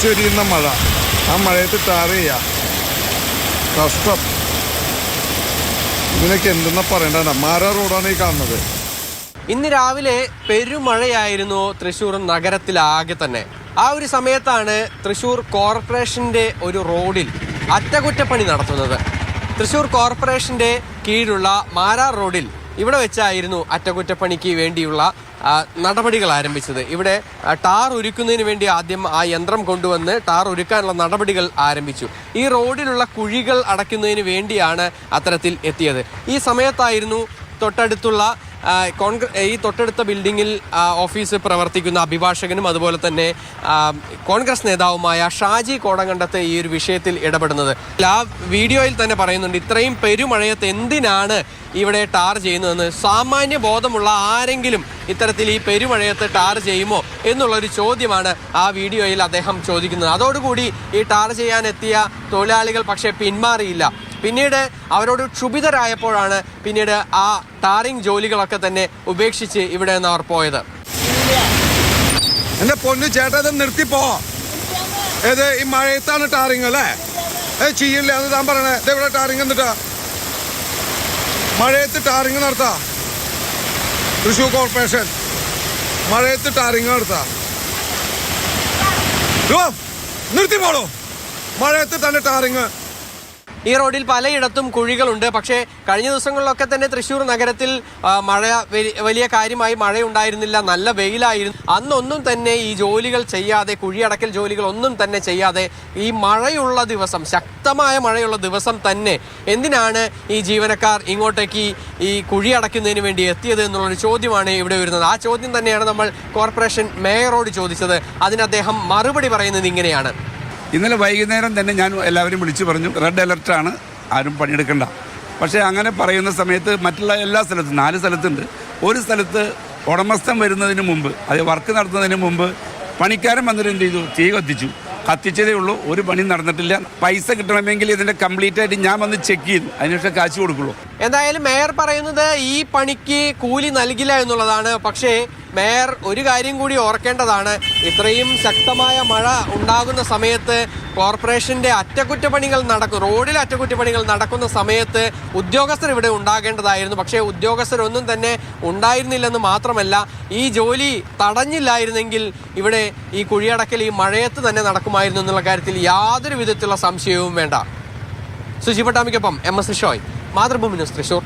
അടിച്ചൊരിയുന്ന മഴ, ആ മഴയത്ത് ടാർ ചെയ്യാം. കഷ്ടം. ഇതിനൊക്കെ എന്തെന്നാ പറയണ്ട. മാരാർ റോഡാണ് ഈ കാണുന്നത്. ഇന്ന് രാവിലെ പെരുമഴയായിരുന്നു തൃശ്ശൂർ നഗരത്തിലാകെ തന്നെ. ആ ഒരു സമയത്താണ് തൃശ്ശൂർ കോർപ്പറേഷൻ്റെ ഒരു റോഡിൽ അറ്റകുറ്റപ്പണി നടത്തുന്നത്. തൃശ്ശൂർ കോർപ്പറേഷൻ്റെ കീഴിലുള്ള മാരാർ റോഡിൽ ഇവിടെ വെച്ചായിരുന്നു അറ്റകുറ്റപ്പണിക്ക് വേണ്ടിയുള്ള നടപടികൾ ആരംഭിച്ചത്. ഇവിടെ ടാർ ഒരുക്കുന്നതിന് വേണ്ടി ആദ്യം ആ യന്ത്രം കൊണ്ടുവന്ന് ടാർ ഒരുക്കാനുള്ള നടപടികൾ ആരംഭിച്ചു. ഈ റോഡിലുള്ള കുഴികൾ അടയ്ക്കുന്നതിന് വേണ്ടിയാണ് അത്തരത്തിൽ എത്തിയത്. ഈ സമയത്തായിരുന്നു തൊട്ടടുത്ത ബിൽഡിങ്ങിൽ ഓഫീസ് പ്രവർത്തിക്കുന്ന അഭിഭാഷകനും അതുപോലെ തന്നെ കോൺഗ്രസ് നേതാവുമായ ഷാജി കോടങ്കണ്ടത്ത് ഈ ഒരു വിഷയത്തിൽ ഇടപെടുന്നത്. ആ വീഡിയോയിൽ തന്നെ പറയുന്നുണ്ട്, ഇത്രയും പെരുമഴയത്ത് എന്തിനാണ് ഇവിടെ ടാർ ചെയ്യുന്നതെന്ന്. സാമാന്യ ബോധമുള്ള ആരെങ്കിലും ഇത്തരത്തിൽ ഈ പെരുമഴയത്ത് ടാർ ചെയ്യുമോ എന്നുള്ളൊരു ചോദ്യമാണ് ആ വീഡിയോയിൽ അദ്ദേഹം ചോദിക്കുന്നത്. അതോടുകൂടി ഈ ടാർ ചെയ്യാൻ എത്തിയ തൊഴിലാളികൾ പക്ഷേ പിന്മാറിയില്ല. പിന്നീട് അവരോട് ക്ഷുഭിതരായപ്പോഴാണ് പിന്നീട് ആ ടാറിംഗ് ജോലികളൊക്കെ തന്നെ ഉപേക്ഷിച്ച് ഇവിടെ നിന്ന് അവർ പോയത്. എന്റെ പൊന്നു ചേട്ടാ, ഇത് നിർത്തിപ്പോ. ഏത് ഈ മഴയത്താണ് ടാറിങ് അല്ലേ? ചെയ്യില്ല എന്ന് താൻ പറയണേ. ഇതെവിടെ ടാറിങ് എന്നിട്ടാ? മഴയത്ത് ടാറിങ് നടത്താ തൃശ്ശൂർ കോർപ്പറേഷൻ. മഴയത്ത് ടാറിങ് നടത്താ. നിർത്തിപ്പോളൂ. മഴയത്ത് തന്നെ ടാറിങ്. ഈ റോഡിൽ പലയിടത്തും കുഴികളുണ്ട്. പക്ഷേ കഴിഞ്ഞ ദിവസങ്ങളിലൊക്കെ തന്നെ തൃശ്ശൂർ നഗരത്തിൽ മഴ വലിയ കാര്യമായി മഴയുണ്ടായിരുന്നില്ല, നല്ല വെയിലായിരുന്നു. അന്നൊന്നും തന്നെ ഈ ജോലികൾ ചെയ്യാതെ, കുഴിയടക്കൽ ജോലികൾ ഒന്നും തന്നെ ചെയ്യാതെ ഈ മഴയുള്ള ദിവസം, ശക്തമായ മഴയുള്ള ദിവസം തന്നെ എന്തിനാണ് ഈ ജീവനക്കാർ ഇങ്ങോട്ടേക്ക് ഈ കുഴി അടയ്ക്കുന്നതിന് വേണ്ടി എത്തിയത് എന്നുള്ളൊരു ചോദ്യമാണ് ഇവിടെ വരുന്നത്. ആ ചോദ്യം തന്നെയാണ് നമ്മൾ കോർപ്പറേഷൻ മേയറോട് ചോദിച്ചത്. അതിന് അദ്ദേഹം മറുപടി പറയുന്നത് ഇങ്ങനെയാണ്. ഇന്നലെ വൈകുന്നേരം തന്നെ ഞാൻ എല്ലാവരും വിളിച്ചു പറഞ്ഞു, റെഡ് അലർട്ടാണ്, ആരും പണിയെടുക്കണ്ട. പക്ഷേ അങ്ങനെ പറയുന്ന സമയത്ത് മറ്റുള്ള എല്ലാ സ്ഥലത്തും 4 സ്ഥലത്തുണ്ട്. ഒരു സ്ഥലത്ത് ഉടമസ്ഥൻ വരുന്നതിന് മുമ്പ്, അത് വർക്ക് നടത്തുന്നതിന് മുമ്പ് പണിക്കാരൻ വന്നിട്ട് എന്ത് ചെയ്തു? തീ കത്തിച്ചതേ ഉള്ളൂ. ഒരു പണി നടന്നിട്ടില്ല. പൈസ കിട്ടണമെങ്കിൽ ഇതിൻ്റെ കംപ്ലീറ്റ് ആയിട്ട് ഞാൻ വന്ന് ചെക്ക് ചെയ്തു, അതിനുശേഷം കാശ് കൊടുക്കുള്ളൂ. എന്തായാലും മേയർ പറയുന്നത് ഈ പണിക്ക് കൂലി നൽകില്ല എന്നുള്ളതാണ്. പക്ഷേ മേയർ ഒരു കാര്യം കൂടി ഓർക്കേണ്ടതാണ്. ഇത്രയും ശക്തമായ മഴ ഉണ്ടാകുന്ന സമയത്ത് കോർപ്പറേഷൻ്റെ അറ്റകുറ്റപ്പണികൾ റോഡിൽ അറ്റകുറ്റപ്പണികൾ നടക്കുന്ന സമയത്ത് ഉദ്യോഗസ്ഥർ ഇവിടെ ഉണ്ടാകേണ്ടതായിരുന്നു. പക്ഷേ ഉദ്യോഗസ്ഥരൊന്നും തന്നെ ഉണ്ടായിരുന്നില്ലെന്ന് മാത്രമല്ല, ഈ ജോലി തടഞ്ഞില്ലായിരുന്നെങ്കിൽ ഇവിടെ ഈ കുഴിയടക്കൽ ഈ മഴയത്ത് തന്നെ നടക്കുമായിരുന്നു എന്നുള്ള കാര്യത്തിൽ യാതൊരു വിധത്തിലുള്ള സംശയവും വേണ്ട. സുജി പട്ടാമിക്കൊപ്പം MS ഷോയ്, മാതൃഭൂമി ന്യൂസ്, തൃശ്ശൂർ.